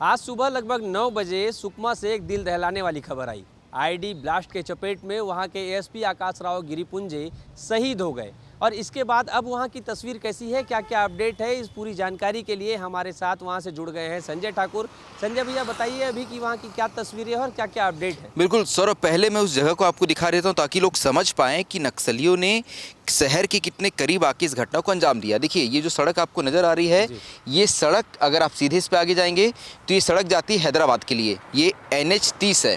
आज सुबह लगभग 9 बजे सुकमा से एक दिल दहलाने वाली खबर आई। आईडी ब्लास्ट के चपेट में वहां के एएसपी आकाश राव गिरिपुंजे शहीद हो गए। और इसके बाद अब वहां की तस्वीर कैसी है, क्या क्या अपडेट है, इस पूरी जानकारी के लिए हमारे साथ वहां से जुड़ गए हैं संजय ठाकुर। संजय भैया, बताइए अभी कि वहां की क्या तस्वीरें हैं और क्या क्या अपडेट है। बिल्कुल सौरभ, पहले मैं उस जगह को आपको दिखा देता हूँ ताकि लोग समझ पाएं कि नक्सलियों ने शहर के कितने करीब आके इस घटना को अंजाम दिया। देखिए, ये जो सड़क आपको नज़र आ रही है, ये सड़क अगर आप सीधे इस पे आगे जाएंगे तो ये सड़क जाती है हैदराबाद के लिए। ये NH 30 है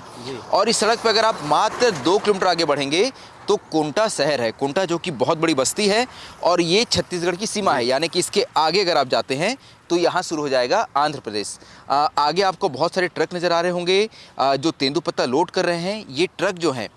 और इस सड़क पर अगर आप मात्र 2 किलोमीटर आगे बढ़ेंगे तो कोंटा शहर है। कोंटा जो कि बहुत बड़ी बस्ती है और ये छत्तीसगढ़ की सीमा है, यानी कि इसके आगे अगर आप जाते हैं तो यहाँ शुरू हो जाएगा आंध्र प्रदेश। आगे आपको बहुत सारे ट्रक नज़र आ रहे होंगे जो तेंदुपत्ता लोड कर रहे हैं। ये ट्रक जो हैं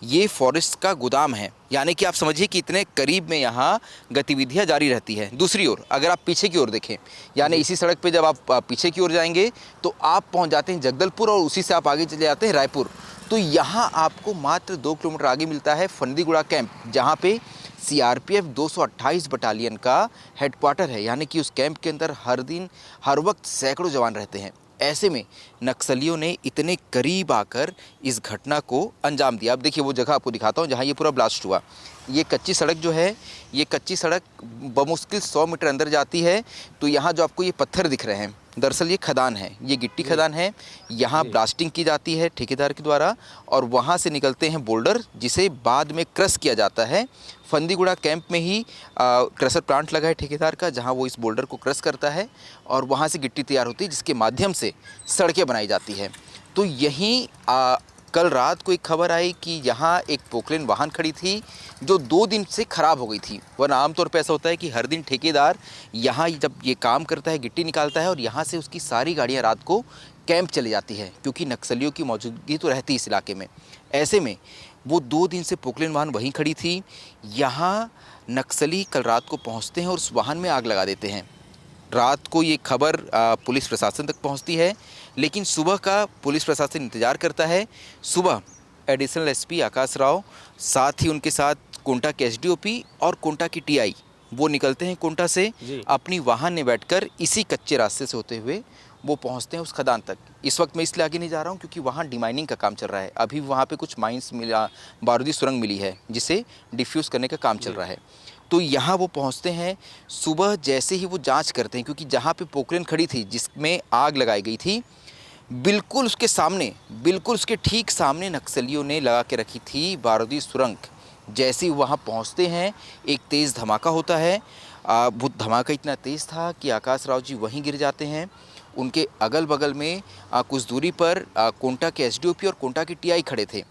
ये फॉरेस्ट का गोदाम है, यानी कि आप समझिए कि इतने करीब में यहाँ गतिविधियाँ जारी रहती है। दूसरी ओर अगर आप पीछे की ओर देखें, यानी इसी सड़क पे जब आप पीछे की ओर जाएंगे तो आप पहुँच जाते हैं जगदलपुर और उसी से आप आगे चले जाते हैं रायपुर। तो यहाँ आपको मात्र 2 किलोमीटर आगे मिलता है फंदीगुड़ा कैंप, जहाँ पे CRPF 228 बटालियन का हेडक्वार्टर है। यानी कि उस कैंप के अंदर हर दिन हर वक्त सैकड़ों जवान रहते हैं। ऐसे में नक्सलियों ने इतने करीब आकर इस घटना को अंजाम दिया। अब देखिए, वो जगह आपको दिखाता हूँ जहाँ ये पूरा ब्लास्ट हुआ। ये कच्ची सड़क जो है, ये कच्ची सड़क बमुश्किल 100 मीटर अंदर जाती है। तो यहाँ जो आपको ये पत्थर दिख रहे हैं, दरअसल ये खदान है, ये गिट्टी खदान है। यहाँ ब्लास्टिंग की जाती है ठेकेदार के द्वारा और वहाँ से निकलते हैं बोल्डर, जिसे बाद में क्रश किया जाता है। फंदीगुड़ा कैंप में ही क्रशर प्लांट लगा है ठेकेदार का, जहाँ वो इस बोल्डर को क्रश करता है और वहाँ से गिट्टी तैयार होती है, जिसके माध्यम से सड़कें बनाई जाती है। तो यहीं कल रात को एक खबर आई कि यहाँ एक पोकलेन वाहन खड़ी थी जो 2 दिन से ख़राब हो गई थी। वरना आमतौर पर ऐसा होता है कि हर दिन ठेकेदार यहाँ जब ये काम करता है, गिट्टी निकालता है और यहाँ से उसकी सारी गाड़ियाँ रात को कैंप चली जाती है, क्योंकि नक्सलियों की मौजूदगी तो रहती है इस इलाके में। ऐसे में वो 2 दिन से पोकलेन वाहन वहीं खड़ी थी। यहाँ नक्सली कल रात को पहुँचते हैं और उस वाहन में आग लगा देते हैं। रात को ये खबर पुलिस प्रशासन तक पहुंचती है, लेकिन सुबह का पुलिस प्रशासन इंतज़ार करता है। सुबह एडिशनल SP आकाश राव, साथ ही उनके साथ कोंटा के SDOP और कोंटा की TI वो निकलते हैं कोंटा से अपनी वाहन में बैठकर इसी कच्चे रास्ते से होते हुए वो पहुंचते हैं उस खदान तक। इस वक्त मैं इसलिए आगे नहीं जा रहा हूं क्योंकि वहां डिमाइनिंग का काम चल रहा है। अभी वहां पे कुछ माइंस मिला, बारूदी सुरंग मिली है जिसे डिफ्यूज़ करने का काम चल रहा है। तो यहाँ वो पहुँचते हैं। सुबह जैसे ही वो जांच करते हैं, क्योंकि जहाँ पे पोकलेन खड़ी थी जिसमें आग लगाई गई थी, बिल्कुल उसके सामने, बिल्कुल उसके ठीक सामने नक्सलियों ने लगा के रखी थी बारूदी सुरंग। जैसे ही वहाँ पहुँचते हैं एक तेज़ धमाका होता है। वो धमाका इतना तेज़ था कि आकाश राव जी वहीं गिर जाते हैं। उनके अगल बगल में कुछ दूरी पर कोंटा के SDOP और कोंटा के TI खड़े थे,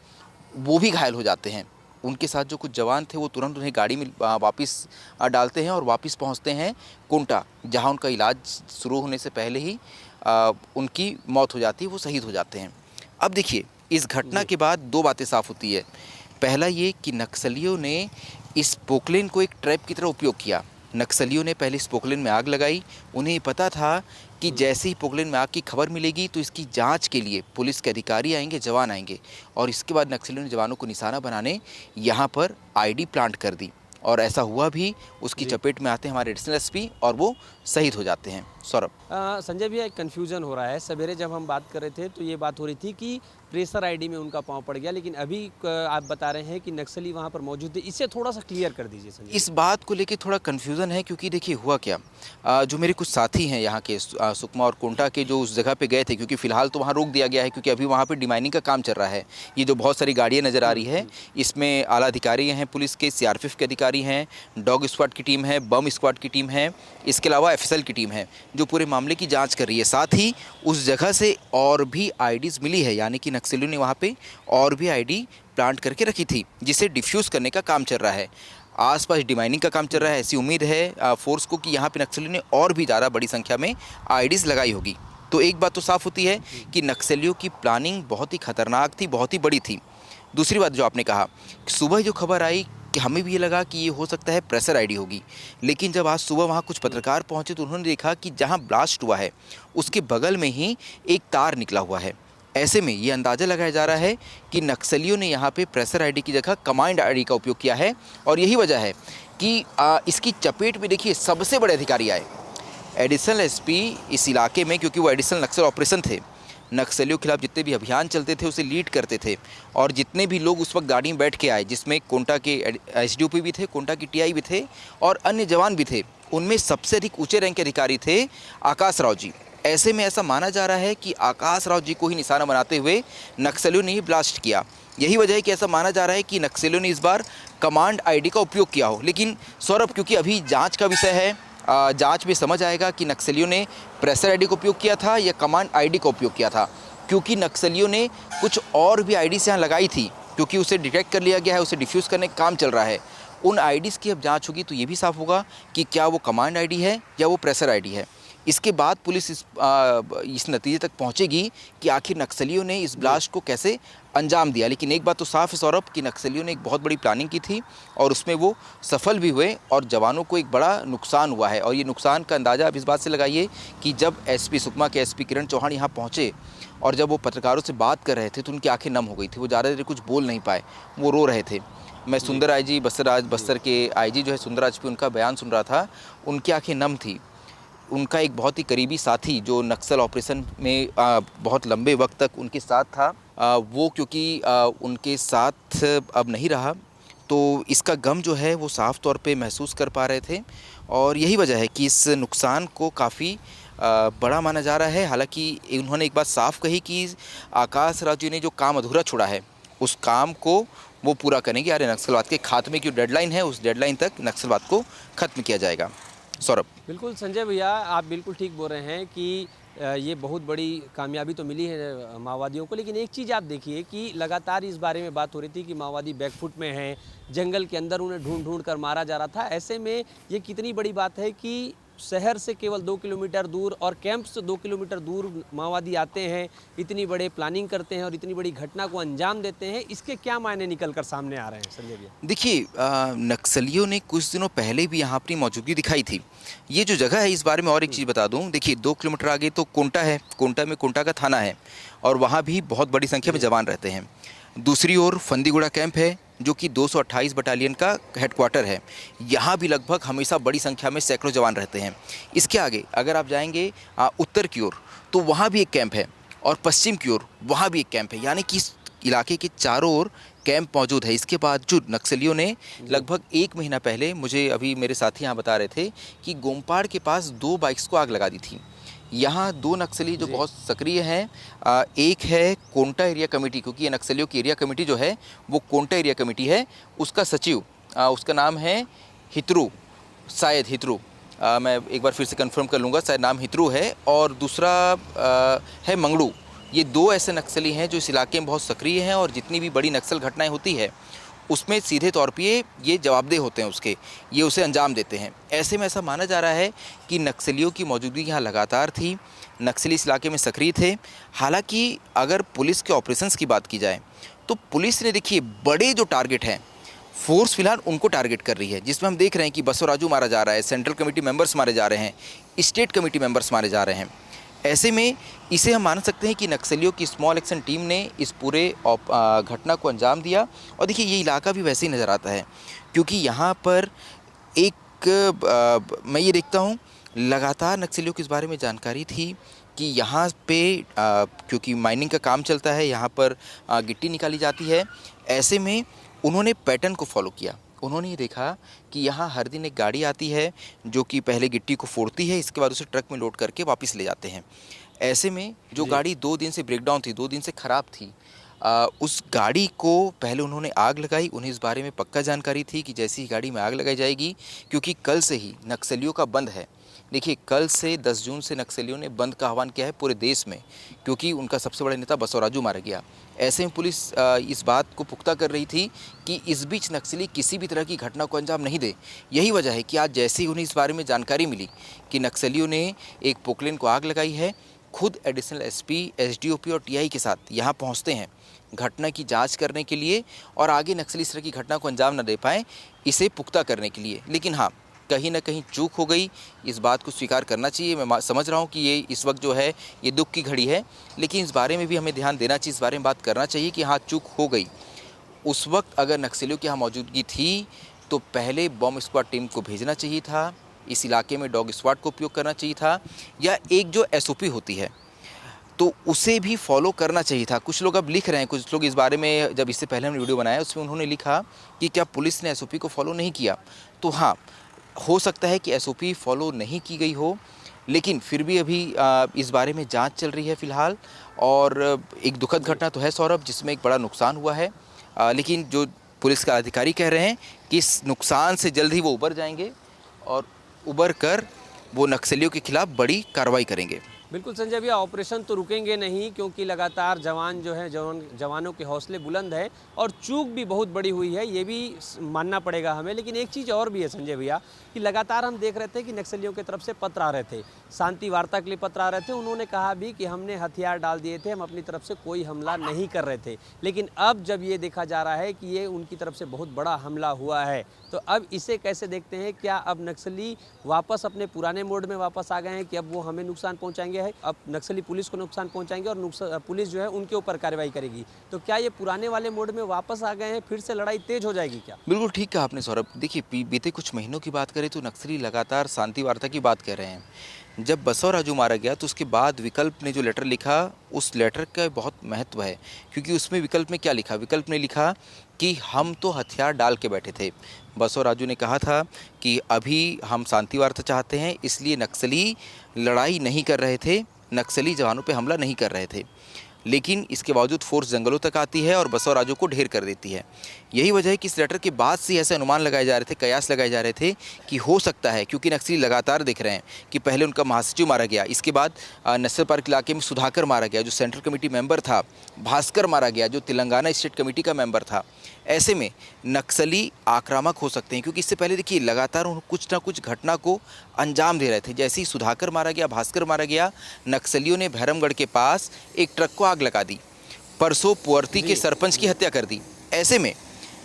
वो भी घायल हो जाते हैं। उनके साथ जो कुछ जवान थे वो तुरंत उन्हें गाड़ी में वापस डालते हैं और वापस पहुंचते हैं कोंटा, जहां उनका इलाज शुरू होने से पहले ही उनकी मौत हो जाती है, वो शहीद हो जाते हैं। अब देखिए, इस घटना के बाद 2 बातें साफ होती है। पहला ये कि नक्सलियों ने इस पोकलेन को एक ट्रैप की तरह उपयोग किया। नक्सलियों ने पहले इस पोकलेन में आग लगाई। उन्हें पता था कि जैसे ही पोकलेन में आग की खबर मिलेगी तो इसकी जांच के लिए पुलिस के अधिकारी आएंगे, जवान आएंगे, और इसके बाद नक्सलियों ने जवानों को निशाना बनाने यहाँ पर ID प्लांट कर दी और ऐसा हुआ भी। उसकी चपेट में आते हैं हमारे एडिशनल SP और वो शहीद हो जाते हैं। सौरभ, संजय भैया, एक कन्फ्यूज़न हो रहा है। सवेरे जब हम बात कर रहे थे तो ये बात हो रही थी कि प्रेशर ID में उनका पाँव पड़ गया, लेकिन अभी आप बता रहे हैं कि नक्सली वहाँ पर मौजूद है। इसे थोड़ा सा क्लियर कर दीजिए संजय। इस बात को लेके थोड़ा कन्फ्यूज़न है, क्योंकि देखिए हुआ क्या, जो मेरे कुछ साथी हैं यहाँ के सुकमा और कोंटा के, जो उस जगह पे गए थे, क्योंकि फ़िलहाल तो वहाँ रोक दिया गया है क्योंकि अभी वहाँ पे डिमाइनिंग का काम चल रहा है। ये जो बहुत सारी गाड़ियाँ नज़र आ रही है, इसमें आला अधिकारी हैं, पुलिस के CRPF के अधिकारी हैं, डॉग स्क्वाड की टीम है, बम स्क्वाड की टीम है, इसके अलावा FSL की टीम है जो पूरे मामले की जाँच कर रही है। साथ ही उस जगह से और भी IDs मिली है, यानी कि नक्सलियों ने वहाँ पे और भी ID प्लांट करके रखी थी जिसे डिफ्यूज़ करने का काम चल रहा है। आसपास डिमाइनिंग का काम चल रहा है। ऐसी उम्मीद है फोर्स को कि यहाँ पे नक्सलियों ने और भी ज़्यादा बड़ी संख्या में IDs लगाई होगी। तो एक बात तो साफ होती है कि नक्सलियों की प्लानिंग बहुत ही खतरनाक थी, बहुत ही बड़ी थी। दूसरी बात जो आपने कहा, सुबह जो खबर आई कि हमें भी ये लगा कि ये हो सकता है प्रेशर ID होगी, लेकिन जब आज सुबह वहाँ कुछ पत्रकार पहुँचे तो उन्होंने देखा कि जहाँ ब्लास्ट हुआ है उसके बगल में ही एक तार निकला हुआ है। ऐसे में ये अंदाज़ा लगाया जा रहा है कि नक्सलियों ने यहाँ पे प्रेशर ID की जगह कमांड ID का उपयोग किया है और यही वजह है कि इसकी चपेट में देखिए सबसे बड़े अधिकारी आए। एडिशनल एसपी इस इलाके में, क्योंकि वो एडिशनल नक्सल ऑपरेशन थे, नक्सलियों के खिलाफ जितने भी अभियान चलते थे उसे लीड करते थे, और जितने भी लोग उस वक्त गाड़ी में बैठ के आए, जिसमें कोंटा के एसडीओपी भी थे, कोंटा की टीआई भी थे और अन्य जवान भी थे, उनमें सबसे अधिक ऊंचे रैंक के अधिकारी थे आकाश राव जी। ऐसे में ऐसा माना जा रहा है कि आकाश राव जी को ही निशाना बनाते हुए नक्सलियों ने ही ब्लास्ट किया। यही वजह है कि ऐसा माना जा रहा है कि नक्सलियों ने इस बार कमांड आईडी का उपयोग किया हो। लेकिन सौरभ, क्योंकि अभी जांच का विषय है, जांच में समझ आएगा कि नक्सलियों ने प्रेशर आईडी का उपयोग किया था या कमांड आईडी का उपयोग किया था, क्योंकि नक्सलियों ने कुछ और भी आईडी से यहाँ लगाई थी, क्योंकि उसे डिटेक्ट कर लिया गया है, उसे डिफ्यूज़ करने का काम चल रहा है। उन आईडीज़ की अब जांच होगी तो ये भी साफ होगा कि क्या वो कमांड आईडी है या वो प्रेशर आईडी है। इसके बाद पुलिस इस नतीजे तक पहुंचेगी कि आखिर नक्सलियों ने इस ब्लास्ट को कैसे अंजाम दिया। लेकिन एक बात तो साफ है सौरभ कि नक्सलियों ने एक बहुत बड़ी प्लानिंग की थी और उसमें वो सफल भी हुए और जवानों को एक बड़ा नुकसान हुआ है। और ये नुकसान का अंदाज़ा आप इस बात से लगाइए कि जब एसपी सुकमा के एसपी किरण चौहान यहाँ पहुँचे और जब वो पत्रकारों से बात कर रहे थे तो उनकी आंखें नम हो गई थी। वो ज़्यादा देर कुछ बोल नहीं पाए, वो रो रहे थे। मैं सुंदर आईजी बस्तर के आईजी जो है सुंदरराज पे उनका बयान सुन रहा था, उनकी आंखें नम थी। उनका एक बहुत ही करीबी साथी जो नक्सल ऑपरेशन में बहुत लंबे वक्त तक उनके साथ था, वो क्योंकि उनके साथ अब नहीं रहा, तो इसका गम जो है वो साफ़ तौर पे महसूस कर पा रहे थे। और यही वजह है कि इस नुकसान को काफ़ी बड़ा माना जा रहा है। हालांकि उन्होंने एक बात साफ कही कि आकाश राव जी ने जो काम अधूरा छोड़ा है उस काम को वो पूरा करेंगे। यार नक्सलवाद के खात्मे की डेडलाइन है, उस डेडलाइन तक नक्सलवाद को ख़त्म किया जाएगा। सौरभ। बिल्कुल संजय भैया, आप बिल्कुल ठीक बोल रहे हैं कि ये बहुत बड़ी कामयाबी तो मिली है माओवादियों को। लेकिन एक चीज़ आप देखिए कि लगातार इस बारे में बात हो रही थी कि माओवादी बैकफुट में हैं, जंगल के अंदर उन्हें ढूंढ ढूंढ कर मारा जा रहा था। ऐसे में ये कितनी बड़ी बात है कि शहर से केवल 2 किलोमीटर दूर और कैंप से 2 किलोमीटर दूर माओवादी आते हैं, इतनी बड़े प्लानिंग करते हैं और इतनी बड़ी घटना को अंजाम देते हैं। इसके क्या मायने निकल कर सामने आ रहे हैं संजय भैया? देखिए, नक्सलियों ने कुछ दिनों पहले भी यहाँ अपनी मौजूदगी दिखाई थी। ये जो जगह है इस बारे में और एक चीज़ बता दूँ, देखिए 2 किलोमीटर आगे तो कोंटा है, कोंटा में कोंटा का थाना है और वहाँ भी बहुत बड़ी संख्या में जवान रहते हैं। दूसरी ओर फंदीगुड़ा कैंप है जो कि 228 बटालियन का हेडक्वार्टर है, यहाँ भी लगभग हमेशा बड़ी संख्या में सैकड़ों जवान रहते हैं। इसके आगे अगर आप जाएंगे उत्तर की ओर तो वहाँ भी एक कैंप है और पश्चिम की ओर वहाँ भी एक कैंप है, यानी कि इस इलाके के चारों ओर कैंप मौजूद है। इसके बावजूद नक्सलियों ने लगभग 1 महीना पहले, मुझे अभी मेरे साथी यहाँ बता रहे थे कि गोमपाड़ के पास 2 बाइक्स को आग लगा दी थी। यहाँ 2 नक्सली जो बहुत सक्रिय हैं, एक है कोंटा एरिया कमेटी, क्योंकि ये नक्सलियों की एरिया कमेटी जो है वो कोंटा एरिया कमेटी है, उसका सचिव उसका नाम है हितरू, शायद हितरू, मैं एक बार फिर से कंफर्म कर लूँगा, शायद नाम हितरू है। और दूसरा है मंगड़ू। ये 2 ऐसे नक्सली हैं जो इस इलाके में बहुत सक्रिय हैं और जितनी भी बड़ी नक्सल घटनाएं होती है उसमें सीधे तौर पे ये जवाबदेह होते हैं, ये उसे अंजाम देते हैं। ऐसे में ऐसा माना जा रहा है कि नक्सलियों की मौजूदगी यहाँ लगातार थी, नक्सली इस इलाके में सक्रिय थे। हालांकि अगर पुलिस के ऑपरेशंस की बात की जाए तो पुलिस ने, देखिए, बड़े जो टारगेट हैं, फोर्स फिलहाल उनको टारगेट कर रही है, जिसमें हम देख रहे हैं कि बसवराजू मारा जा रहा है, सेंट्रल कमेटी मेंबर्स मारे जा रहे हैं, स्टेट कमेटी मेंबर्स मारे जा रहे हैं। ऐसे में इसे हम मान सकते हैं कि नक्सलियों की स्मॉल एक्शन टीम ने इस पूरे घटना को अंजाम दिया। और देखिए ये इलाका भी वैसे ही नज़र आता है, क्योंकि यहाँ पर मैं ये देखता हूँ लगातार नक्सलियों की इस बारे में जानकारी थी कि यहाँ पे क्योंकि माइनिंग का काम चलता है, यहाँ पर गिट्टी निकाली जाती है। ऐसे में उन्होंने पैटर्न को फॉलो किया। उन्होंने ये देखा कि यहाँ हर दिन एक गाड़ी आती है जो कि पहले गिट्टी को फोड़ती है, इसके बाद उसे ट्रक में लोड करके वापस ले जाते हैं। ऐसे में जो गाड़ी 2 दिन से ब्रेकडाउन थी, 2 दिन से ख़राब थी, उस गाड़ी को पहले उन्होंने आग लगाई। उन्हें इस बारे में पक्का जानकारी थी कि जैसी ही गाड़ी में आग लगाई जाएगी, क्योंकि कल से ही नक्सलियों का बंद है। देखिए, कल से 10 जून से नक्सलियों ने बंद का आह्वान किया है पूरे देश में, क्योंकि उनका सबसे बड़ा नेता बसवराजू मारा गया। ऐसे में पुलिस इस बात को पुख्ता कर रही थी कि इस बीच नक्सली किसी भी तरह की घटना को अंजाम नहीं दे। यही वजह है कि आज जैसे ही उन्हें इस बारे में जानकारी मिली कि नक्सलियों ने एक पोकलेन को आग लगाई है, खुद एडिशनल एसपी, एसडीओपी और टीआई के साथ यहाँ पहुँचते हैं घटना की जांच करने के लिए और आगे नक्सली इस तरह की घटना को अंजाम न दे पाएँ, इसे पुख्ता करने के लिए। लेकिन हाँ, कहीं ना कहीं चूक हो गई, इस बात को स्वीकार करना चाहिए। मैं समझ रहा हूँ कि ये इस वक्त जो है ये दुख की घड़ी है, लेकिन इस बारे में भी हमें ध्यान देना चाहिए, इस बारे में बात करना चाहिए कि हाँ, चूक हो गई। उस वक्त अगर नक्सलियों की यहाँ मौजूदगी थी तो पहले बॉम्ब स्क्वाड टीम को भेजना चाहिए था, इस इलाके में डॉग स्क्वाड को उपयोग करना चाहिए था, या एक जो एसओपी होती है तो उसे भी फॉलो करना चाहिए था। कुछ लोग अब लिख रहे हैं, कुछ लोग इस बारे में, जब इससे पहले हमने वीडियो बनाया उसमें उन्होंने लिखा कि क्या पुलिस ने एसओपी को फॉलो नहीं किया। तो हाँ, हो सकता है कि एसओपी फॉलो नहीं की गई हो, लेकिन फिर भी अभी इस बारे में जांच चल रही है फ़िलहाल। और एक दुखद घटना तो है सौरभ, जिसमें एक बड़ा नुकसान हुआ है, लेकिन जो पुलिस का अधिकारी कह रहे हैं कि इस नुकसान से जल्द ही वो उबर जाएंगे और उबर कर वो नक्सलियों के खिलाफ बड़ी कार्रवाई करेंगे। बिल्कुल संजय भैया, ऑपरेशन तो रुकेंगे नहीं, क्योंकि लगातार जवान जो है जवानों के हौसले बुलंद है और चूक भी बहुत बड़ी हुई है, ये भी मानना पड़ेगा हमें। लेकिन एक चीज़ और भी है संजय भैया कि लगातार हम देख रहे थे कि नक्सलियों की तरफ से पत्र आ रहे थे, शांति वार्ता के लिए पत्र आ रहे थे। उन्होंने कहा भी कि हमने हथियार डाल दिए थे, हम अपनी तरफ से कोई हमला नहीं कर रहे थे। लेकिन अब जब ये देखा जा रहा है कि ये उनकी तरफ से बहुत बड़ा हमला हुआ है, तो अब इसे कैसे देखते हैं? क्या अब नक्सली वापस अपने पुराने मोड में वापस आ गए हैं कि अब वो हमें नुकसान पहुंचाएंगे है, अब नक्सली पुलिस को नुकसान पहुंचाएंगे और पुलिस जो है उनके ऊपर कार्रवाई करेगी? तो क्या ये पुराने वाले मोड में वापस आ गए हैं, फिर से लड़ाई तेज हो जाएगी क्या? बिल्कुल ठीक कहा आपने सौरभ। देखिए, बीते कुछ महीनों की बात करें तो नक्सली लगातार शांति वार्ता की बात कर रहे हैं। जब बसवराजू मारा गया तो उसके बाद विकल्प ने जो लेटर लिखा, उस लेटर का बहुत महत्व है, क्योंकि उसमें विकल्प में क्या लिखा? विकल्प ने लिखा कि हम तो हथियार डाल के बैठे थे। बसवराजू ने कहा था कि अभी हम शांति वार्ता चाहते हैं, इसलिए नक्सली लड़ाई नहीं कर रहे थे, नक्सली जवानों पे हमला नहीं कर रहे थे। लेकिन इसके बावजूद फोर्स जंगलों तक आती है और बसवराजू को ढेर कर देती है। यही वजह है कि इस लेटर के बाद से ऐसे अनुमान लगाए जा रहे थे, कयास लगाए जा रहे थे कि हो सकता है, क्योंकि नक्सली लगातार दिख रहे हैं कि पहले उनका महासचिव मारा गया, इसके बाद नक्सल पार्क इलाके में सुधाकर मारा गया जो सेंट्रल कमेटी मेंबर था, भास्कर मारा गया जो तेलंगाना स्टेट कमेटी का मेंबर था। ऐसे में नक्सली आक्रामक हो सकते हैं, क्योंकि इससे पहले देखिए लगातार कुछ ना कुछ घटना को अंजाम दे रहे थे। जैसे ही सुधाकर मारा गया, भास्कर मारा गया, नक्सलियों ने भैरमगढ़ के पास एक ट्रक को आग लगा दी, परसों पुअर्ती के सरपंच की हत्या कर दी। ऐसे में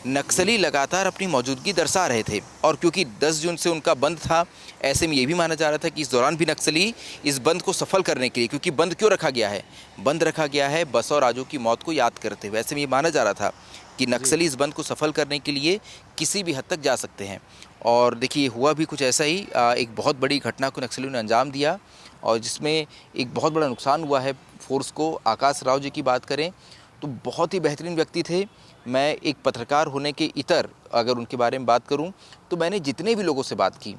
नक्सली लगातार अपनी मौजूदगी दर्शा रहे थे, और क्योंकि 10 जून से उनका बंद था, ऐसे में ये भी माना जा रहा था कि इस दौरान भी नक्सली इस बंद को सफल करने के लिए, क्योंकि बंद क्यों रखा गया है? बंद रखा गया है बसवराजू की मौत को याद करते हुए। ऐसे में ये माना जा रहा था कि नक्सली इस बंद को सफल करने के लिए किसी भी हद तक जा सकते हैं। और देखिए, हुआ भी कुछ ऐसा ही, एक बहुत बड़ी घटना को नक्सलियों ने अंजाम दिया और जिसमें एक बहुत बड़ा नुकसान हुआ है फोर्स को। आकाश राव जी की बात करें तो बहुत ही बेहतरीन व्यक्ति थे। मैं एक पत्रकार होने के इतर अगर उनके बारे में बात करूं तो मैंने जितने भी लोगों से बात की,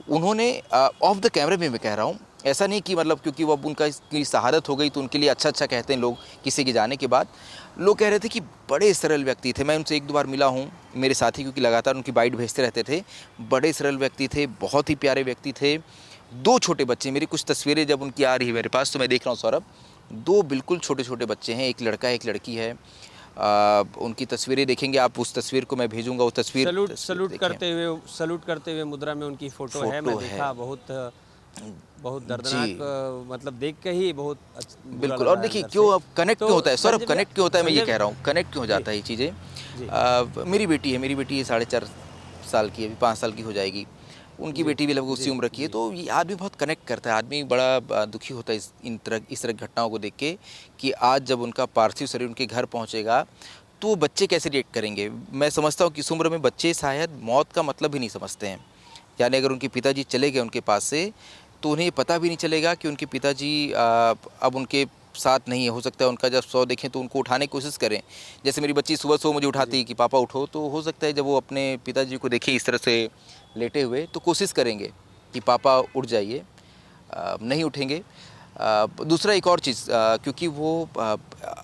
उन्होंने ऑफ द कैमरे में मैं कह रहा हूं, ऐसा नहीं कि मतलब क्योंकि वो अब उनका की शहादत हो गई तो उनके लिए अच्छा अच्छा कहते हैं लोग किसी के जाने के बाद। लोग कह रहे थे कि बड़े सरल व्यक्ति थे। मैं उनसे एक दो बार मिला हूँ, मेरे साथी क्योंकि लगातार उनकी बाइट भेजते रहते थे। बड़े सरल व्यक्ति थे, बहुत ही प्यारे व्यक्ति थे। 2 छोटे बच्चे, मेरी कुछ तस्वीरें जब उनकी आ रही है मेरे पास तो मैं देख रहा हूँ सौरभ, 2 बिल्कुल छोटे छोटे बच्चे हैं, एक लड़का है एक लड़की है। उनकी तस्वीरें देखेंगे आप, उस तस्वीर को मैं भेजूंगा, वो तस्वीर सलूट करते हुए मुद्रा में उनकी फोटो है, मैं देखा, बहुत दर्दनाक, मतलब देख के ही बहुत बुरा बिल्कुल। लग और रहा है देखिए अंदर क्यों से। अब कनेक्ट तो क्यों होता है सौरभ, संजय कनेक्ट क्यों होता है, मैं ये संजय कह रहा हूँ कनेक्ट क्यों हो जाता है ये चीज़ें। मेरी बेटी है 4.5 साल की, अभी 5 साल की हो जाएगी। उनकी बेटी भी लगभग उसी उम्र की है, तो ये आदमी बहुत कनेक्ट करता है। आदमी बड़ा दुखी होता है इस तरह घटनाओं को देख के कि आज जब उनका पार्थिव शरीर उनके घर पहुँचेगा तो बच्चे कैसे रिएक्ट करेंगे। मैं समझता हूँ कि इस उम्र में बच्चे शायद मौत का मतलब ही नहीं समझते हैं। यानी अगर उनके पिताजी चले गए उनके पास से तो उन्हें ये पता भी नहीं चलेगा कि उनके पिताजी अब उनके साथ नहीं है। हो सकता है उनका जब 100 देखें तो उनको उठाने की कोशिश करें। जैसे मेरी बच्ची सुबह 100 मुझे उठाती है कि पापा उठो, तो हो सकता है जब वो अपने पिताजी को देखें इस तरह से लेटे हुए तो कोशिश करेंगे कि पापा उठ जाइए, नहीं उठेंगे। दूसरा एक और चीज़, क्योंकि वो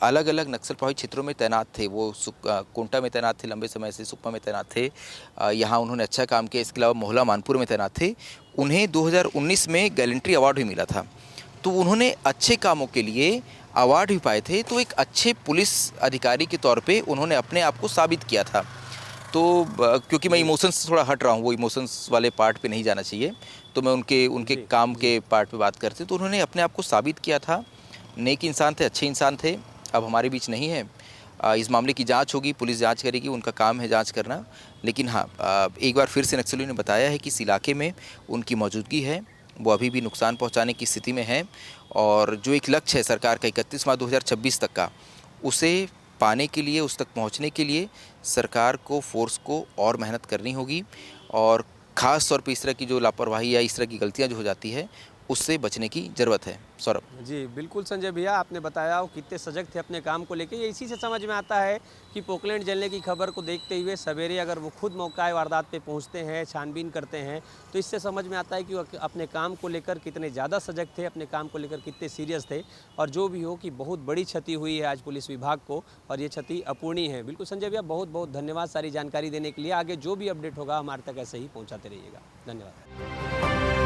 अलग अलग नक्सल प्रभावित क्षेत्रों में तैनात थे, वो कोंटा में तैनात थे लंबे समय से, सुकमा में तैनात थे, यहाँ उन्होंने अच्छा काम किया। इसके अलावा मोहला मानपुर में तैनात थे। उन्हें 2019 में गैलेंट्री अवार्ड भी मिला था, तो उन्होंने अच्छे कामों के लिए अवार्ड भी पाए थे। तो एक अच्छे पुलिस अधिकारी के तौर पे उन्होंने अपने आप को साबित किया था। तो क्योंकि मैं इमोशंस से थोड़ा हट रहा हूँ, वो इमोशंस वाले पार्ट पे नहीं जाना चाहिए, तो मैं उनके काम के पार्ट पे बात करते। तो उन्होंने अपने आप को साबित किया था, नेक इंसान थे, अच्छे इंसान थे। अब हमारे बीच नहीं है। इस मामले की जांच होगी, पुलिस जांच करेगी, उनका काम है जांच करना। लेकिन हाँ, एक बार फिर से नक्सलियों ने बताया है कि इस इलाके में उनकी मौजूदगी है, वो अभी भी नुकसान पहुंचाने की स्थिति में है। और जो एक लक्ष्य है सरकार का 31 मार्च 2026 तक का, उसे पाने के लिए, उस तक पहुंचने के लिए सरकार को, फोर्स को और मेहनत करनी होगी। और खास तौर पे इस तरह की जो लापरवाही या इस तरह की गलतियाँ जो हो जाती है उससे बचने की ज़रूरत है। सौरभ। जी, बिल्कुल संजय भैया, आपने बताया वो कितने सजग थे अपने काम को लेके। ये इसी से समझ में आता है कि पोकलैंड जलने की खबर को देखते हुए सवेरे अगर वो खुद मौका वारदात पे पहुंचते हैं, छानबीन करते हैं, तो इससे समझ में आता है कि वो अपने काम को लेकर कितने ज़्यादा सजग थे, अपने काम को लेकर कितने सीरियस थे। और जो भी हो कि बहुत बड़ी क्षति हुई है आज पुलिस विभाग को, और ये क्षति अपूर्णीय है। बिल्कुल संजय भैया, बहुत बहुत धन्यवाद सारी जानकारी देने के लिए। आगे जो भी अपडेट होगा हमारे तक ऐसे ही पहुँचाते रहिएगा। धन्यवाद।